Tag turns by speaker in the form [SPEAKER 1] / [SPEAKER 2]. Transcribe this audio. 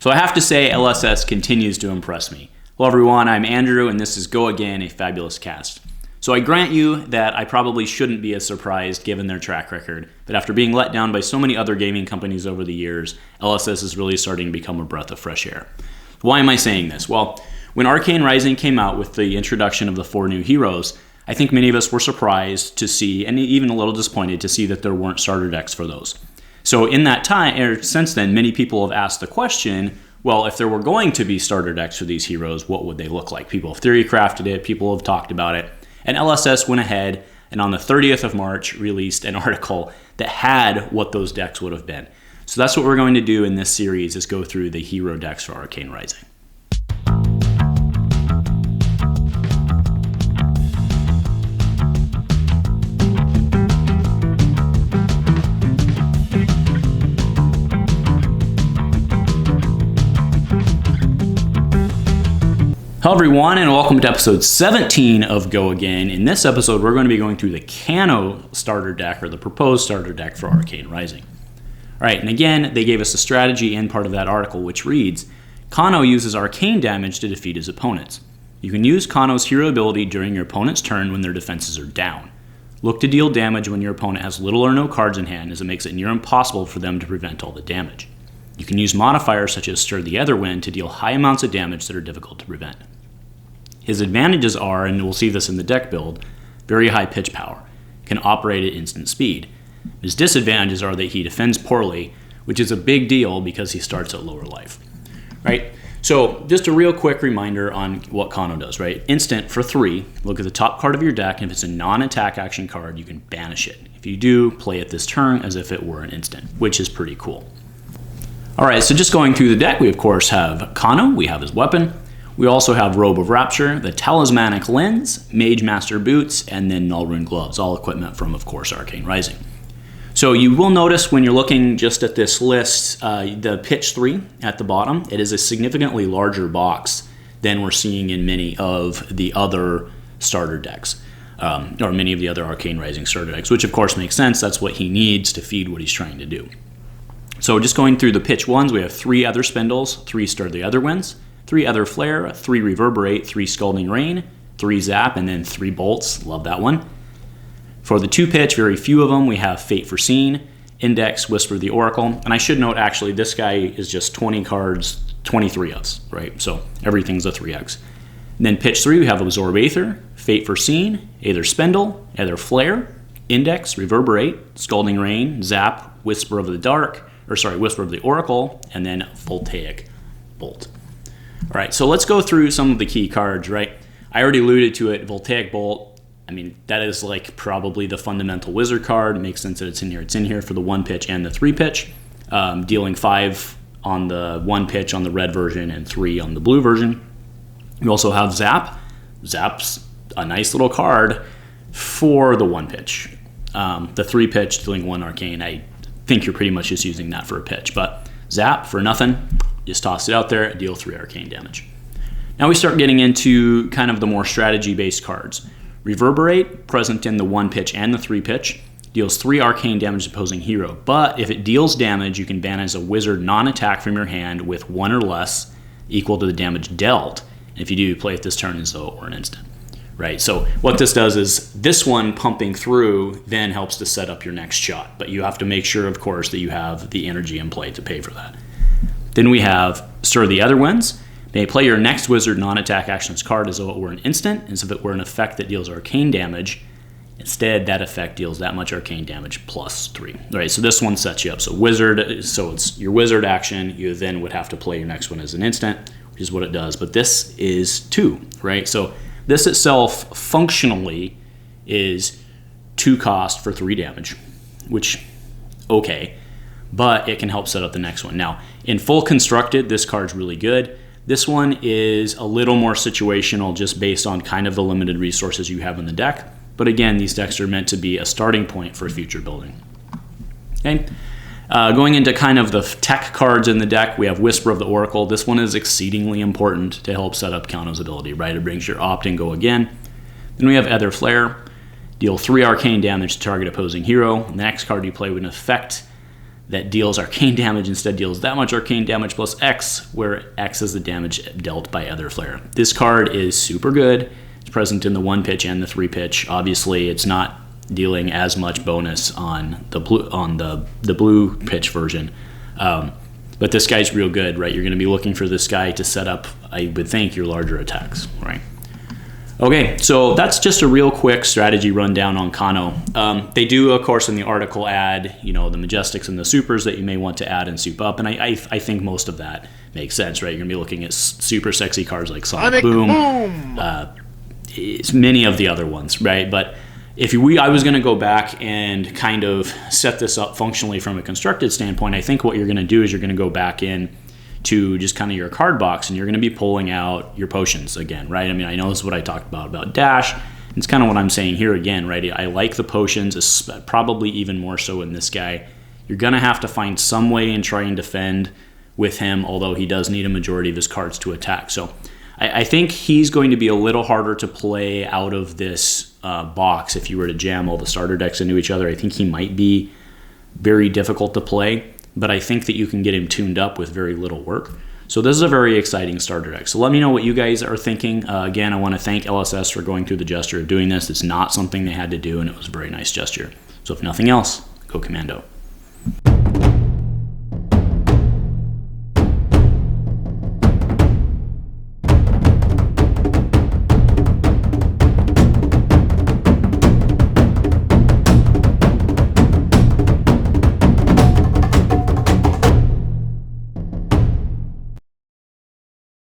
[SPEAKER 1] So I have to say, LSS continues to impress me. Hello everyone, I'm Andrew, and this is Go Again, a fabulous cast. So I grant you that I probably shouldn't be as surprised given their track record, but after being let down by so many other gaming companies over the years, LSS is really starting to become a breath of fresh air. Why am I saying this? Well, when Arcane Rising came out with the introduction of the 4 new heroes, I think many of us were surprised to see, and even a little disappointed to see that there weren't starter decks for those. So in that time, or since then, many people have asked the question, well, if there were going to be starter decks for these heroes, what would they look like? People have theory crafted it, people have talked about it, and LSS went ahead and on the 30th of March released an article that had what those decks would have been. So that's what we're going to do in this series, is go through the hero decks for Arcane Rising. Hello everyone, and welcome to episode 17 of Go Again. In this episode, we're going to be going through the Kano starter deck, or the proposed starter deck for Arcane Rising. All right, and again, they gave us a strategy in part of that article, which reads, Kano uses arcane damage to defeat his opponents. You can use Kano's hero ability during your opponent's turn when their defenses are down. Look to deal damage when your opponent has little or no cards in hand, as it makes it near impossible for them to prevent all the damage. You can use modifiers such as Stir the Other Wind to deal high amounts of damage that are difficult to prevent. His advantages are, and we'll see this in the deck build, very high pitch power, can operate at instant speed. His disadvantages are that he defends poorly, which is a big deal because he starts at lower life. Right? So just a real quick reminder on what Kano does, right? Instant for 3, look at the top card of your deck, and if it's a non-attack action card, you can banish it. If you do, play it this turn as if it were an instant, which is pretty cool. All right, so just going through the deck, we of course have Kano, we have his weapon. We also have Robe of Rapture, the Talismanic Lens, Mage Master Boots, and then Nullrune Gloves, all equipment from, of course, Arcane Rising. So you will notice when you're looking just at this list, the pitch 3 at the bottom, it is a significantly larger box than we're seeing in many of the other starter decks, or many of the other Arcane Rising starter decks, which of course makes sense. That's what he needs to feed what he's trying to do. So just going through the pitch 1s, we have 3 Other Spindles, 3 Stir the Other Winds, 3 Other Flare, 3 Reverberate, 3 Scalding Rain, 3 Zap, and then 3 Bolts. Love that one. For the 2 pitch, very few of them. We have Fate Foreseen, Index, Whisper of the Oracle. And I should note, actually, this guy is just 20 cards, 23 Fs, right? So everything's a 3x. And then pitch 3, we have Absorb Aether, Fate Foreseen, Aether Spindle, Aether Flare, Index, Reverberate, Scalding Rain, Zap, Whisper of the Oracle, and then Voltaic Bolt. All right, so let's go through some of the key cards, right? I already alluded to it, Voltaic Bolt. I mean, that is like probably the fundamental wizard card. It makes sense that it's in here. It's in here for the 1 pitch and the 3 pitch, dealing 5 on the 1 pitch on the red version and 3 on the blue version. We also have Zap. Zap's a nice little card for the 1 pitch. The 3 pitch, dealing 1 arcane, I think you're pretty much just using that for a pitch. But Zap for nothing. Just toss it out there, deal 3 arcane damage. Now we start getting into kind of the more strategy-based cards. Reverberate, present in the 1 pitch and the 3 pitch, deals 3 arcane damage to opposing hero. But if it deals damage, you can banish a wizard non-attack from your hand with 1 or less equal to the damage dealt. And if you do, play it this turn as though it were an instant. Right, so what this does is this one pumping through then helps to set up your next shot. But you have to make sure, of course, that you have the energy in play to pay for that. Then we have Stir the Other Winds. May play your next wizard non-attack actions card as though it were an instant, as if it were an effect that deals arcane damage. Instead, that effect deals that much arcane damage plus 3. All right, so this one sets you up. So wizard, so it's your wizard action. You then would have to play your next one as an instant, which is what it does. But this is 2, right? So this itself functionally is 2 cost for 3 damage, which, okay. But it can help set up the next one. Now, in full constructed, this card's really good. This one is a little more situational just based on kind of the limited resources you have in the deck. But again, these decks are meant to be a starting point for future building. Okay. Going into kind of the tech cards in the deck, we have Whisper of the Oracle. This one is exceedingly important to help set up Kano's ability, right? It brings your opt and go again. Then we have Aether Flare. Deal 3 arcane damage to target opposing hero. The next card you play with an effect that deals arcane damage instead deals that much arcane damage plus X, where X is the damage dealt by other Flare. This card is super good. It's present in the 1-pitch and the 3-pitch. Obviously, it's not dealing as much bonus on the blue pitch version. But this guy's real good, right? You're going to be looking for this guy to set up, I would think, your larger attacks, right? Okay, so that's just a real quick strategy rundown on Kano. They do, of course, in the article add, the Majestics and the Supers that you may want to add and soup up, and I think most of that makes sense, right? You're going to be looking at super sexy cards like Sonic Boom, many of the other ones, right? But I was going to go back and kind of set this up functionally from a constructed standpoint, I think what you're going to do is you're going to go back in to just kind of your card box, and you're going to be pulling out your potions again, right? I mean, I know this is what I talked about Dash. It's kind of what I'm saying here again, right? I like the potions, probably even more so in this guy. You're going to have to find some way and try and defend with him, although he does need a majority of his cards to attack. So I think he's going to be a little harder to play out of this box if you were to jam all the starter decks into each other. I think he might be very difficult to play, but I think that you can get him tuned up with very little work. So this is a very exciting starter deck. So let me know what you guys are thinking. Again, I want to thank LSS for going through the gesture of doing this. It's not something they had to do, and it was a very nice gesture. So if nothing else, go Commando.